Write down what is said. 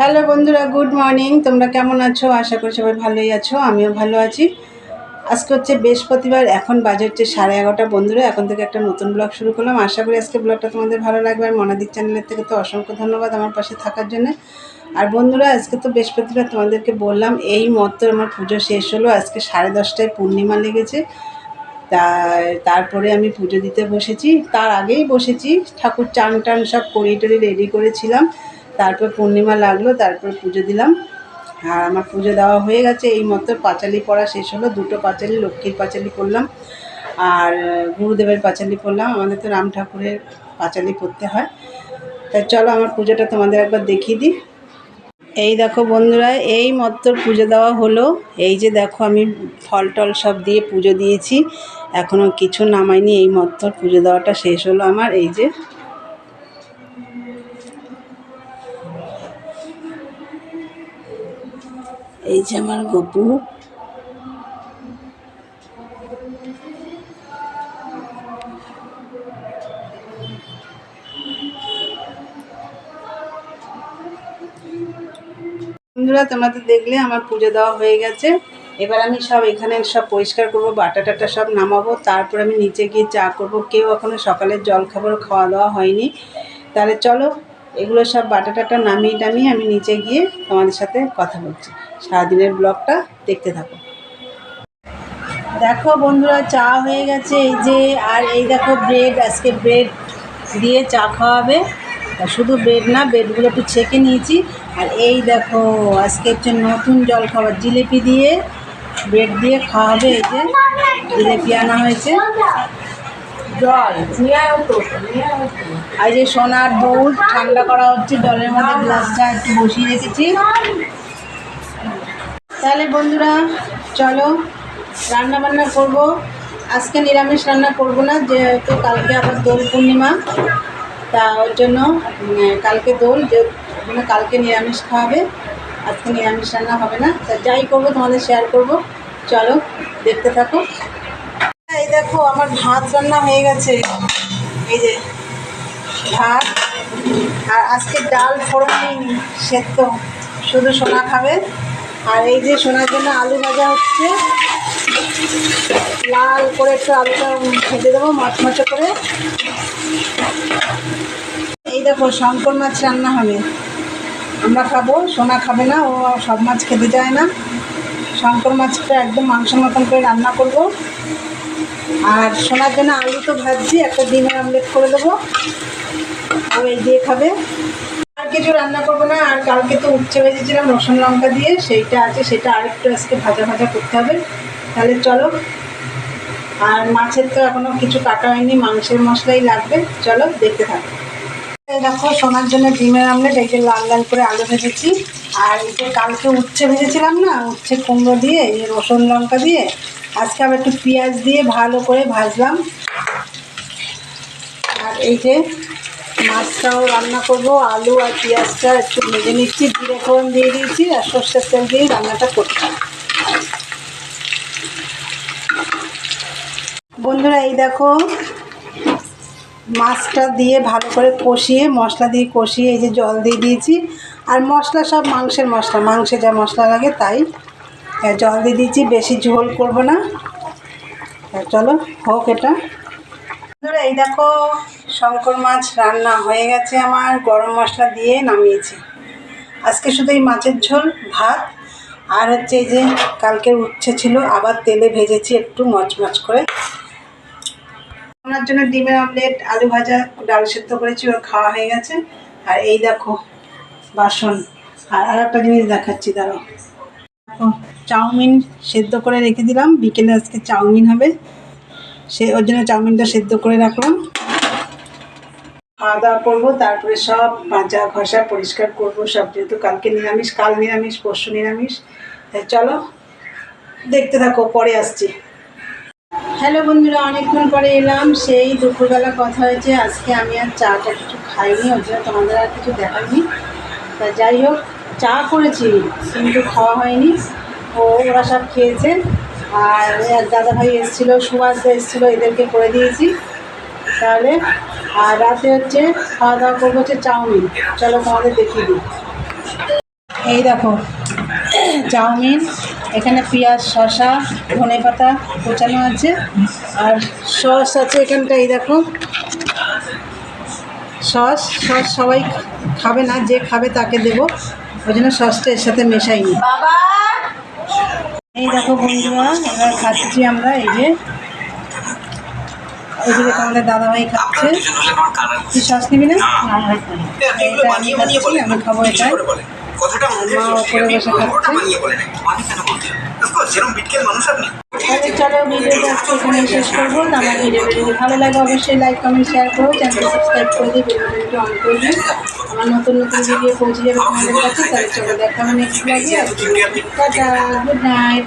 Hello বন্ধুরা, good morning. তোমরা কেমন আছো? আশা করি সবাই ভালোই আছো, আমিও ভালো আছি। আজকে হচ্ছে বৃহস্পতিবার, এখন বাজে হচ্ছে 11:30। বন্ধুরা, এখন থেকে একটা নতুন ব্লগ শুরু করলাম। আশা করি আজকে ব্লগটা তোমাদের ভালো লাগবে। আর মনাদিক চ্যানেলের থেকে তো অসংখ্য ধন্যবাদ আমার পাশে থাকার জন্য। আর বন্ধুরা, আজকে তো বৃহস্পতিবার, তোমাদেরকে বললাম এই মতো আমার পুজো শেষ হলো। আজকে 10:30টায় পূর্ণিমা লেগেছে। তারপরে আমি পুজো দিতে বসেছি। তার আগেই বসেছি, ঠাকুর চান টান সব করিয়ে টরি রেডি করেছিলাম। তারপর পূর্ণিমা লাগলো, তারপর পুজো দিলাম। আর আমার পুজো দেওয়া হয়ে গেছে। এই মতো পাঁচালি পড়া শেষ হলো। 2টো পাঁচালি, লক্ষ্মীর পাঁচালি করলাম আর গুরুদেবের পাঁচালি পড়লাম। আমাদের তো রাম ঠাকুরের পাঁচালি পড়তে হয়। তাই চলো আমার পুজোটা তোমাদের একবার দেখিয়ে দিই। এই দেখো বন্ধুরা, এই মত্তর পুজো দেওয়া হলো। এই যে দেখো, আমি ফল টল সব দিয়ে পুজো দিয়েছি, এখনও কিছু নামাইনি। এই মত্তর পুজো দেওয়াটা শেষ হলো আমার। এই যে আমার গপু। বন্ধুরা, তোমরা তো দেখলে আমার পুজো দেওয়া হয়ে গেছে। এবার আমি সব এখানে সব পরিষ্কার করব, বাটা টাটা সব নামাবো। তারপর আমি নিচে গিয়ে চা করব। কেউ এখনও সকালের জল খাবারও খাওয়া দাওয়া হয়নি। তাহলে চলো এগুলো সব বাটা টাটা নামিয়ে টামিয়ে আমি নিচে গিয়ে তোমাদের সাথে কথা বলছি। সারাদিনের ব্লগটা দেখতে থাকো। দেখো বন্ধুরা, চা হয়ে গেছে এই যে। আর এই দেখো ব্রেড, আজকে ব্রেড দিয়ে চা খাওয়াবে। শুধু ব্রেড না, ব্রেডগুলো একটু ছেঁকে নিয়েছি। আর এই দেখো, আজকে হচ্ছে নতুন জল খাবার, জিলিপি দিয়ে ব্রেড দিয়ে খাওয়াবে। এই যে জিলিপি আনা হয়েছে, জল আর যে সোনার দুধ ঠান্ডা করা হচ্ছে জলের মধ্যে, গ্লাসটা একটু বসিয়ে রেখেছি। তাহলে বন্ধুরা চলো রান্না বান্না করব। আজকে নিরামিষ রান্না করব না, যেহেতু কালকে আবার দোল পূর্ণিমা। তা ওর জন্য কালকে দোল, যে কালকে নিরামিষ খাওয়াবে, আজকে নিরামিষ রান্না হবে না। তা যাই করবো তোমাদের শেয়ার করব, চলো দেখতে থাকো। এই দেখো আমার ভাত রান্না হয়ে গেছে। এই যে ভাত, আর আজকে ডাল ফোড়ন নেই, সেদ্ধ, শুধু সোনা খাবে। আর এই যে সোনার জন্য আলু ভাজা হচ্ছে, লাল করে একটু আলুটা ভেজে দেবো মচমচে করে। এই দেখো শঙ্কর মাছ রান্না হবে, আমরা খাবো, সোনা খাবে না, ও সব মাছ খেতে চায় না। শঙ্কর মাছটা একদম মাংস মতন করে রান্না করব। আর সোনার জন্য আলু তো ভাজছি, একটা ডিমের আমলেট করে দেবো, ও এই দিয়ে খাবে। আর কিছু রান্না করবো না। আর কালকে তো উচ্ছে ভেজেছিলাম রসুন লঙ্কা দিয়ে, সেইটা আছে, সেটা আরেকটু আজকে ভাজা ভাজা করতে হবে। তাহলে চলো। আর মাছের তো এখনও কিছু কাটা হয়নি, মাংসের মশলাই লাগবে, চলো দেখতে থাকো। দেখো সোনার জন্য ডিমের আমলেট, এই যে লাল লাল করে আলু ভেজেছি। আর এই যে কালকে উচ্ছে ভেজেছিলাম না, উচ্ছে কুমড়ো দিয়ে, এই রসুন লঙ্কা দিয়ে, আজকে আবার একটু পেঁয়াজ দিয়ে ভালো করে ভাজলাম। আর এই যে মাছটাও রান্না করব, আলু আর পেঁয়াজটা একটু ভেজে নিচ্ছি, জিরে ফোড়ন দিয়ে দিয়েছি, আর সর্ষের তেল দিয়ে রান্নাটা করছি। বন্ধুরা এই দেখো, মাছটা দিয়ে ভালো করে কষিয়ে, মশলা দিয়ে কষিয়ে, এই যে জল দিয়ে দিয়েছি। আর মশলা সব মাংসের মশলা, মাংসে যা মশলা লাগে তাই জল দিয়ে দিয়েছি, বেশি ঝোল করব না। চলো হোক এটা। বন্ধুরা এই দেখো, শঙ্কর মাছ রান্না হয়ে গেছে আমার, গরম মশলা দিয়ে নামিয়েছি। আজকে শুধু এই মাছের ঝোল, ভাত, আর হচ্ছে এই যে কালকের উচ্ছে ছিল, আবার তেলে ভেজেছি একটু মচমচ করে। ওনার জন্য ডিমের আমলেট, আলু ভাজা, ডাল সেদ্ধ করেছি, ওর খাওয়া হয়ে গেছে। আর এই দেখো বাসন। আর একটা জিনিস দেখাচ্ছি, দাঁড়াও। দেখো চাউমিন সেদ্ধ করে রেখে দিলাম, বিকেলে আজকে চাউমিন হবে, ওর জন্য চাউমিনটা সেদ্ধ করে রাখলাম। খাওয়া দাওয়া করবো, তারপরে সব মাজা ঘষা পরিষ্কার করবো সব, যেহেতু কালকে নিরামিষ, কাল নিরামিষ, পরশু নিরামিষ। তাই চলো দেখতে থাকো, পরে আসছি। হ্যালো বন্ধুরা, অনেকক্ষণ পরে এলাম। সেই দুপুরবেলা কথা হয়েছে, আজকে আমি আর চাটা কিছু খাইনি, ওর জন্য তোমাদের আর কিছু দেখাইনি। তা যাই হোক, চা করেছি কিন্তু খাওয়া হয়নি, ওরা সব খেয়েছে। আর এক দাদাভাই এসেছিলো, সুভাষদা এসেছিলো, এদেরকে করে দিয়েছি। তাহলে আর রাতে হচ্ছে খাওয়া দাওয়া করবো হচ্ছে চাউমিন, চলো তোমাদের দেখিয়ে দিই। এই দেখো চাউমিন, এখানে পেঁয়াজ, শসা, ধনেপাতা কোচানো আছে, আর সস আছে এখানটা। এই দেখো সস সবাই খাবে না, যে খাবে তাকে দেবো, ওই জন্য সসটা এর সাথে মেশাইনি। এই দেখো বন্ধুরা, এবার খাচ্ছি আমরা। এই যে ওইদিকে তোমাদের দাদাভাই খাচ্ছে। তুই সস নিবি না? এটা আমি খাচ্ছি, আমি খাবো এটা। মা ওপরে বসে খাচ্ছে। চলো ভিডিওটা আজকে এখানে শেষ করবো। আমার ভিডিওটা যদি ভালো লাগে অবশ্যই লাইক, কমেন্ট, শেয়ার করো, চ্যানেলটা সাবস্ক্রাইব করে দিই, বেল বাটনটি অন করে দিই। আমার নতুন নতুন ভিডিও পৌঁছে যাবে তোমাদের কাছে। তাহলে চলো দেখা হবে নেক্সট ব্লগে। Tata, good night.